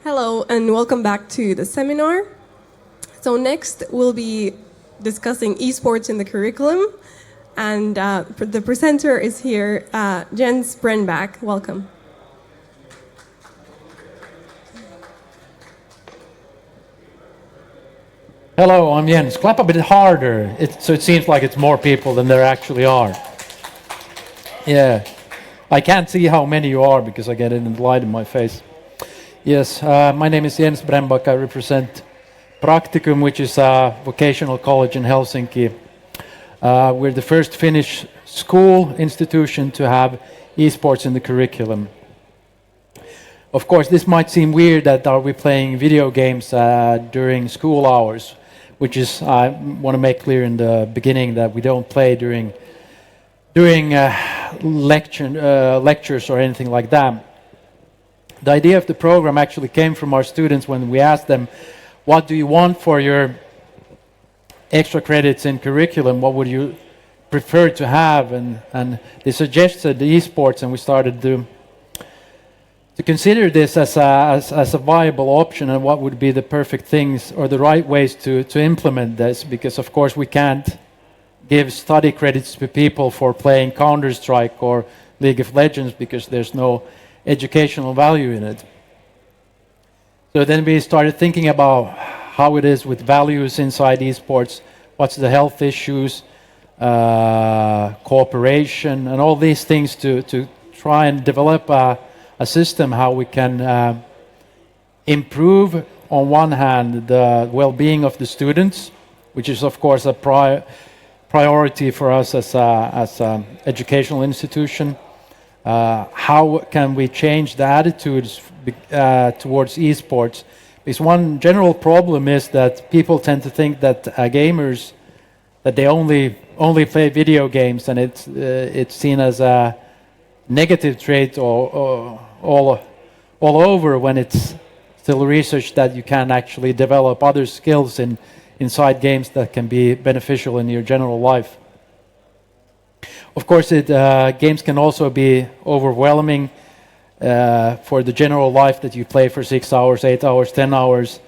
Hello and welcome back to the seminar. So next we'll be discussing eSports in the curriculum, and the presenter is here, Jens Brännback. Welcome. Hello, I'm Jens. Clap a bit harder, so it seems like it's more people than there actually are. Yeah, I can't see how many you are because I get it in the light in my face. Yes, my name is Jens Brännback. I represent Practicum, which is a vocational college in Helsinki. We're the first Finnish school institution to have esports in the curriculum. Of course, this might seem weird that are we playing video games during school hours, which is, I want to make clear in the beginning that we don't play during lectures or anything like that. The idea of the program actually came from our students when we asked them, what do you want for your extra credits in curriculum? What would you prefer to have? And they suggested the esports, and we started to consider this as a viable option and what would be the perfect things or the right ways to implement this, because of course we can't give study credits to people for playing Counter-Strike or League of Legends because there's no educational value in it. So then we started thinking about how it is with values inside esports, what's the health issues, cooperation, and all these things to try and develop a system how we can improve, on one hand, the well-being of the students, which is of course a priority for us as an educational institution. How can we change the attitudes towards esports? Because one general problem is that people tend to think that gamers, that they only play video games, and it's seen as a negative trait or all over, when it's still research that you can actually develop other skills inside games that can be beneficial in your general life. Of course, games can also be overwhelming for the general life that you play for 6 hours, 8 hours, 10 hours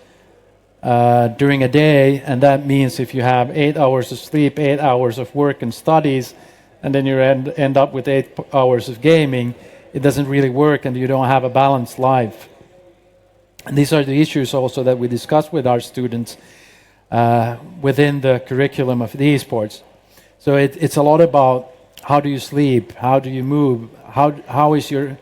during a day, and that means if you have 8 hours of sleep, 8 hours of work and studies, and then you end up with 8 hours of gaming, it doesn't really work and you don't have a balanced life. And these are the issues also that we discuss with our students within the curriculum of the esports. So it's a lot about how do you sleep, how do you move, are you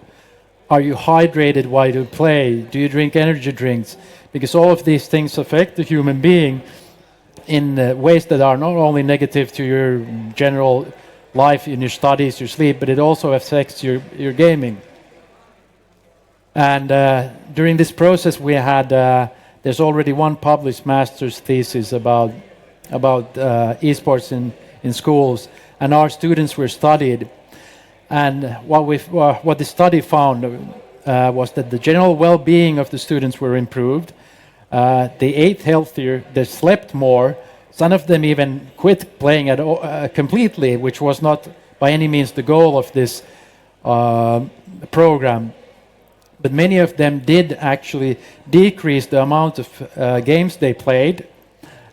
hydrated while you play, do you drink energy drinks? Because all of these things affect the human being in ways that are not only negative to your general life, in your studies, your sleep, but it also affects your gaming. And during this process we had, there's already one published master's thesis about esports in schools, and our students were studied. And what the study found was that the general well-being of the students were improved. They ate healthier, they slept more. Some of them even quit playing completely, which was not by any means the goal of this program. But many of them did actually decrease the amount of games they played,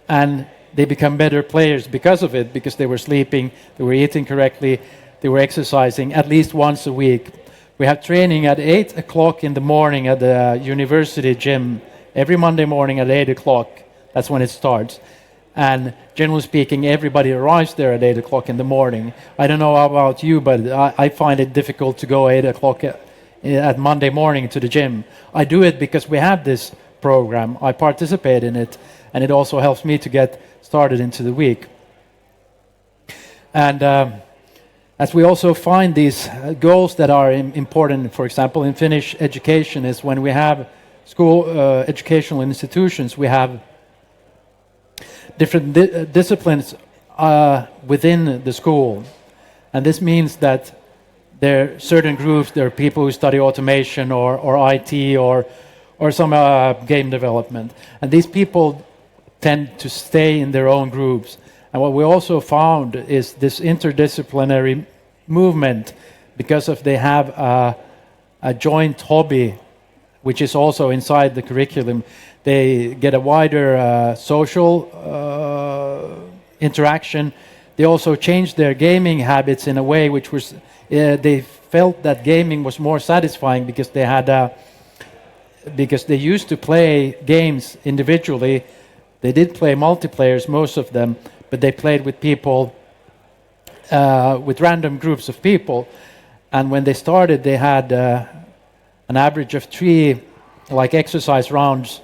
and they become better players because of it, because they were sleeping, they were eating correctly, they were exercising at least once a week. We have training at 8 o'clock in the morning at the university gym, every Monday morning at 8 o'clock. That's when it starts. And generally speaking, everybody arrives there at 8 o'clock in the morning. I don't know about you, but I find it difficult to go 8 o'clock at Monday morning to the gym. I do it because we have this program. I participate in it, and it also helps me to get started into the week. And as we also find these goals that are important, for example, in Finnish education, is when we have school educational institutions, we have different disciplines within the school. And this means that there are certain groups, there are people who study automation or IT or some game development. And these people tend to stay in their own groups. And what we also found is this interdisciplinary movement, because of they have a joint hobby which is also inside the curriculum. They get a wider social interaction. They also changed their gaming habits in a way which was, they felt that gaming was more satisfying because they had because they used to play games individually. They did play multiplayers, most of them, but they played with people, with random groups of people. And when they started, they had an average of 3 like exercise rounds,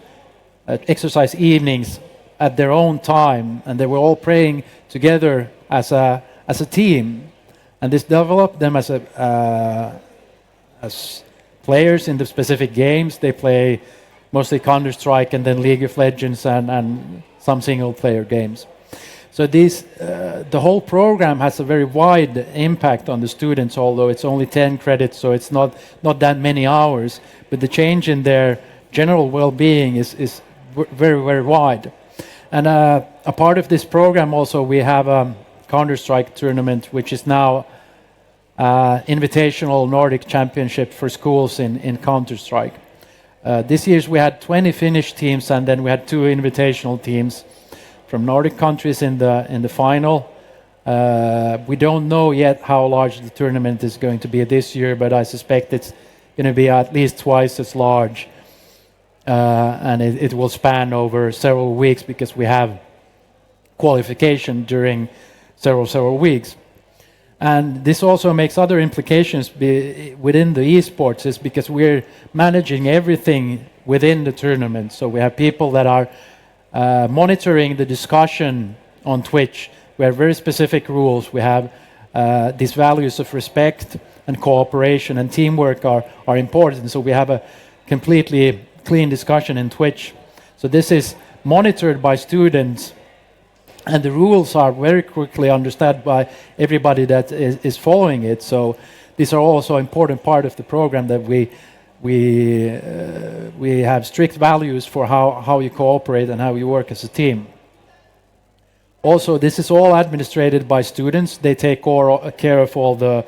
exercise evenings at their own time, and they were all playing together as a team. And this developed them as players in the specific games. They play mostly Counter-Strike and then League of Legends and some single-player games. So the whole program has a very wide impact on the students, although it's only 10 credits, so it's not that many hours. But the change in their general well-being is very, very wide. And a part of this program also, we have a Counter-Strike tournament, which is now invitational Nordic championship for schools in Counter-Strike. This year we had 20 Finnish teams, and then we had 2 invitational teams from Nordic countries in the final. We don't know yet how large the tournament is going to be this year, but I suspect it's going to be at least twice as large. And it will span over several weeks because we have qualification during several weeks. And this also makes other implications within the eSports, is because we're managing everything within the tournament. So we have people that are monitoring the discussion on Twitch. We have very specific rules. We have these values of respect and cooperation and teamwork are important. So we have a completely clean discussion in Twitch. So this is monitored by students, and the rules are very quickly understood by everybody that is following it. So these are also an important part of the program, that we have strict values for how you cooperate and how you work as a team. Also, this is all administrated by students. They take care of all the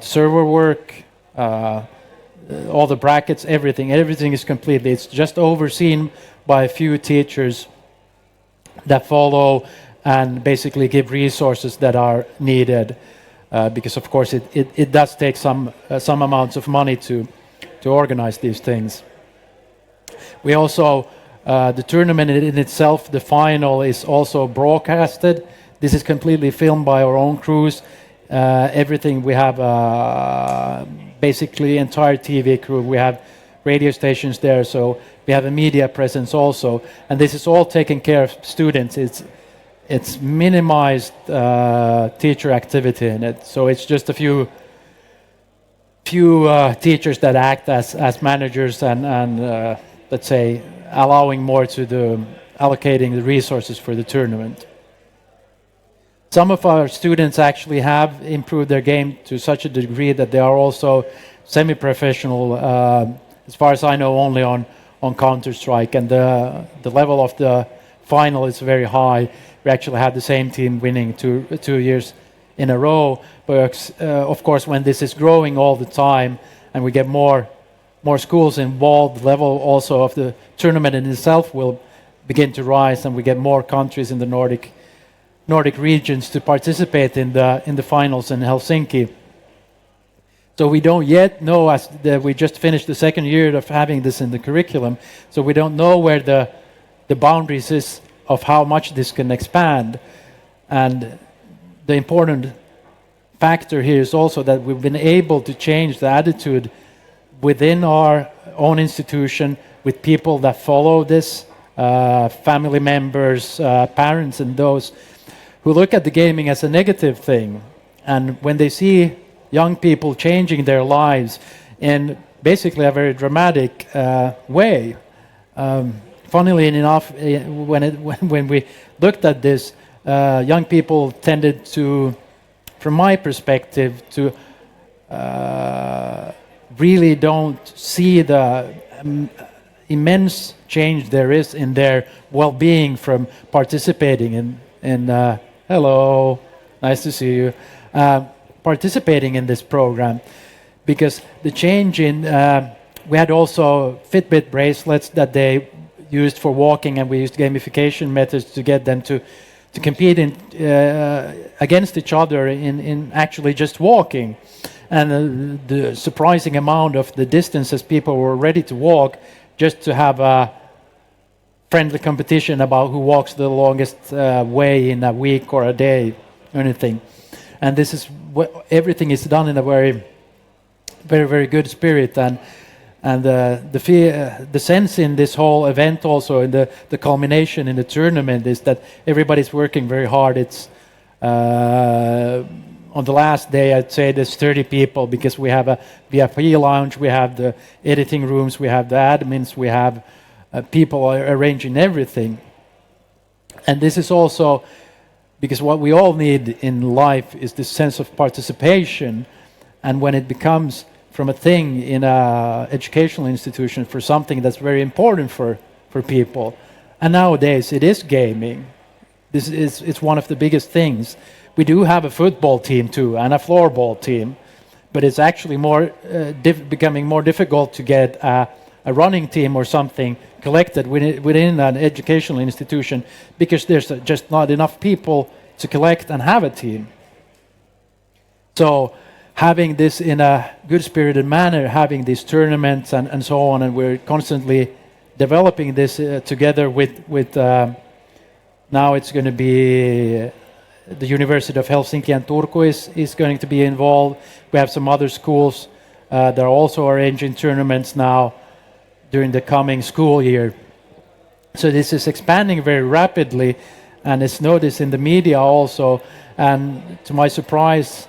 server work, all the brackets, everything. Everything is completely. It's just overseen by a few teachers that follow and basically give resources that are needed, because of course it does take some amounts of money to organize these things. We also, the tournament in itself, the final, is also broadcasted. This is completely filmed by our own crews. Everything, we have basically entire TV crew. We have radio stations there, so we have a media presence also. And this is all taken care of students. It's minimized teacher activity in it. So it's just a few teachers that act as managers and let's say allowing more to allocating the resources for the tournament. Some of our students actually have improved their game to such a degree that they are also semi-professional, as far as I know, only on Counter-Strike, and the level of the final is very high. We actually had the same team winning two years in a row. But of course, when this is growing all the time and we get more schools involved, the level also of the tournament in itself will begin to rise, and we get more countries in the Nordic regions to participate in the finals in Helsinki. So we don't yet know, as we just finished the second year of having this in the curriculum, so we don't know where the boundaries is of how much this can expand. And the important factor here is also that we've been able to change the attitude within our own institution with people that follow this, family members, parents, and those who look at the gaming as a negative thing. And when they see young people changing their lives in basically a very dramatic way, funnily enough, when we looked at this, young people tended to, from my perspective, to really don't see the immense change there is in their well-being from participating in hello, nice to see you, participating in this program, because the change in we had also Fitbit bracelets that they used for walking, and we used gamification methods to get them to compete against each other in actually just walking. And the surprising amount of the distances people were ready to walk just to have a friendly competition about who walks the longest way in a week or a day or anything. And this is what everything is done in a very, very, very good spirit. And the sense in this whole event, also in the culmination in the tournament, is that everybody's working very hard. It's on the last day, I'd say there's 30 people, because we have a VIP lounge, we have the editing rooms, we have the admins, we have people arranging everything. And this is also because what we all need in life is this sense of participation. And when it becomes from a thing in an educational institution for something that's very important for people, and nowadays it is gaming. It's one of the biggest things. We do have a football team too, and a floorball team, but it's actually more becoming more difficult to get a running team or something collected within an educational institution, because there's just not enough people to collect and have a team. So having this in a good-spirited manner, having these tournaments and so on, and we're constantly developing this together with now it's going to be the University of Helsinki and Turku is going to be involved. We have some other schools that are also arranging tournaments now during the coming school year. So this is expanding very rapidly, and it's noticed in the media also. And to my surprise,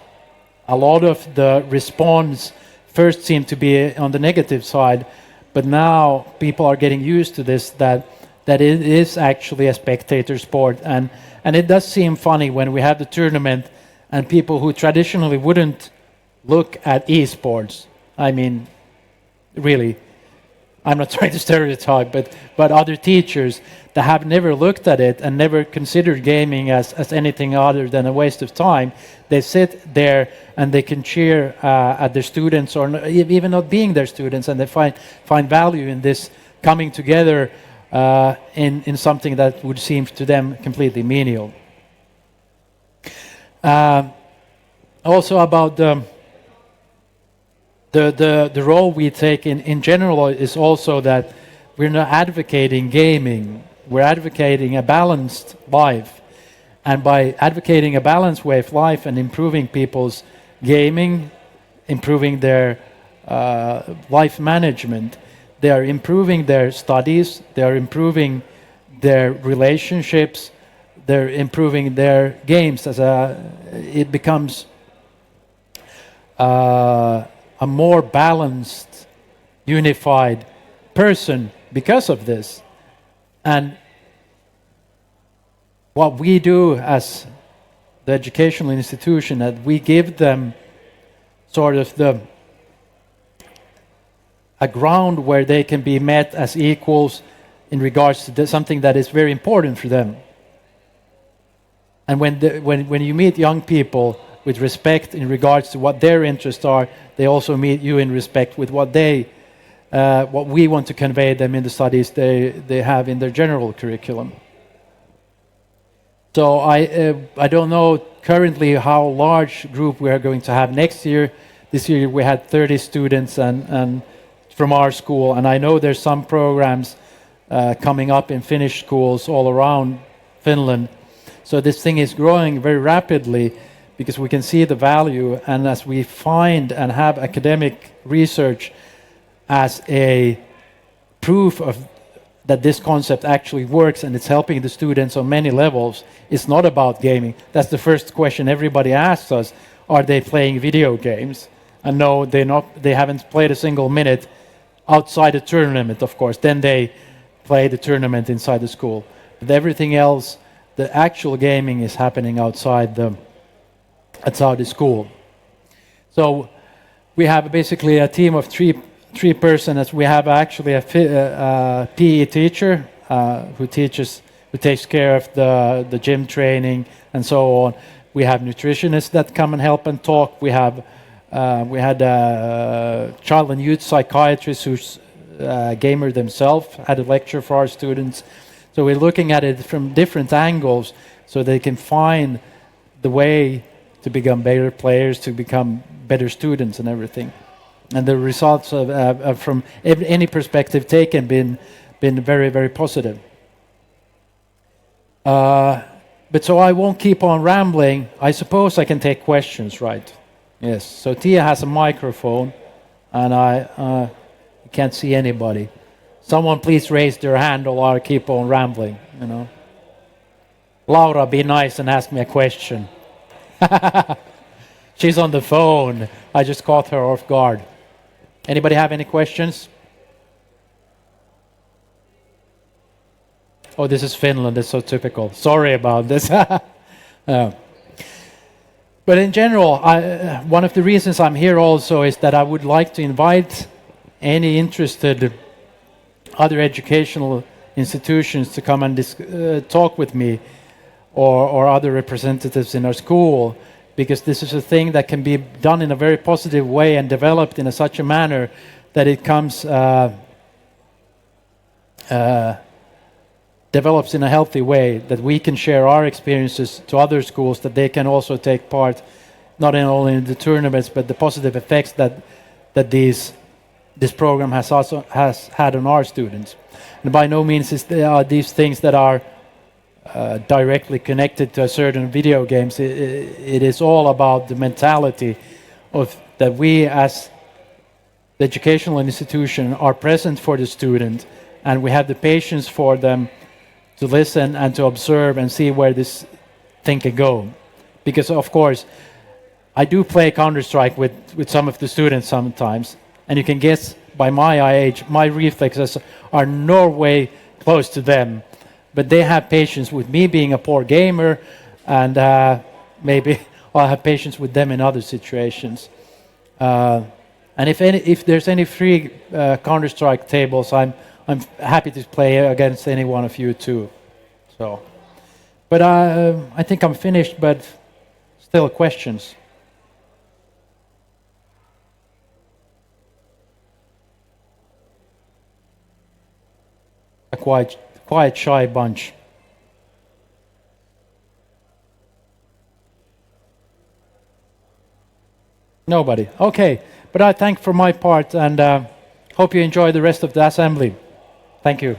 a lot of the response first seemed to be on the negative side, but now people are getting used to this, that it is actually a spectator sport. And it does seem funny when we have the tournament and people who traditionally wouldn't look at eSports. I mean, really, I'm not trying to stereotype, but other teachers that have never looked at it and never considered gaming as anything other than a waste of time, they sit there and they can cheer at their students, or even not being their students, and they find value in this coming together in something that would seem to them completely menial. Also about the role we take in general is also that we're not advocating gaming, we're advocating a balanced life. And by advocating a balanced way of life and improving people's gaming, improving their life management, they are improving their studies, they are improving their relationships, they're improving their games. It becomes a more balanced, unified person because of this. And what we do as the educational institution, that we give them sort of a ground where they can be met as equals in regards to something that is very important for them. And when you meet young people with respect in regards to what their interests are, they also meet you in respect with what we want to convey them in the studies they have in their general curriculum. So I don't know currently how large group we are going to have next year. This year we had 30 students and from our school, and I know there's some programs coming up in Finnish schools all around Finland. So this thing is growing very rapidly because we can see the value, and as we find and have academic research as a proof of that this concept actually works and it's helping the students on many levels. It's not about gaming. That's the first question everybody asks us. Are they playing video games? And no, they're not. They haven't played a single minute outside the tournament, of course. Then they play the tournament inside the school. But everything else, the actual gaming is happening outside the school. So we have basically a team of three persons. We have actually a PE teacher who takes care of the gym training and so on. We have nutritionists that come and help and talk. We have We had child and youth psychiatrists who's gamer themselves, had a lecture for our students. So we're looking at it from different angles so they can find the way to become better players, to become better students and everything. And the results from any perspective taken been very, very positive. But so I won't keep on rambling. I suppose I can take questions, right? Yes. So Tia has a microphone, and I can't see anybody. Someone please raise their hand or I'll keep on rambling, you know. Laura, be nice and ask me a question. She's on the phone. I just caught her off guard. Anybody have any questions? Oh, this is Finland. It's so typical. Sorry about this. But in general, one of the reasons I'm here also is that I would like to invite any interested other educational institutions to come and talk with me or other representatives in our school, because this is a thing that can be done in a very positive way and developed in such a manner that it develops in a healthy way, that we can share our experiences to other schools, that they can also take part not only in the tournaments but the positive effects that this program has had on our students. And by no means are these things that are directly connected to a certain video games. It is all about the mentality of that we as the educational institution are present for the student, and we have the patience for them to listen and to observe and see where this thing can go. Because of course, I do play Counter-Strike with some of the students sometimes, and you can guess by my age, my reflexes are no way close to them. But they have patience with me being a poor gamer, and maybe I'll have patience with them in other situations. And if there's any free Counter-Strike tables, I'm happy to play against any one of you too. So, but I think I'm finished. But still, questions. A quite shy bunch. Nobody. Okay, but I thank for my part and hope you enjoy the rest of the assembly. Thank you.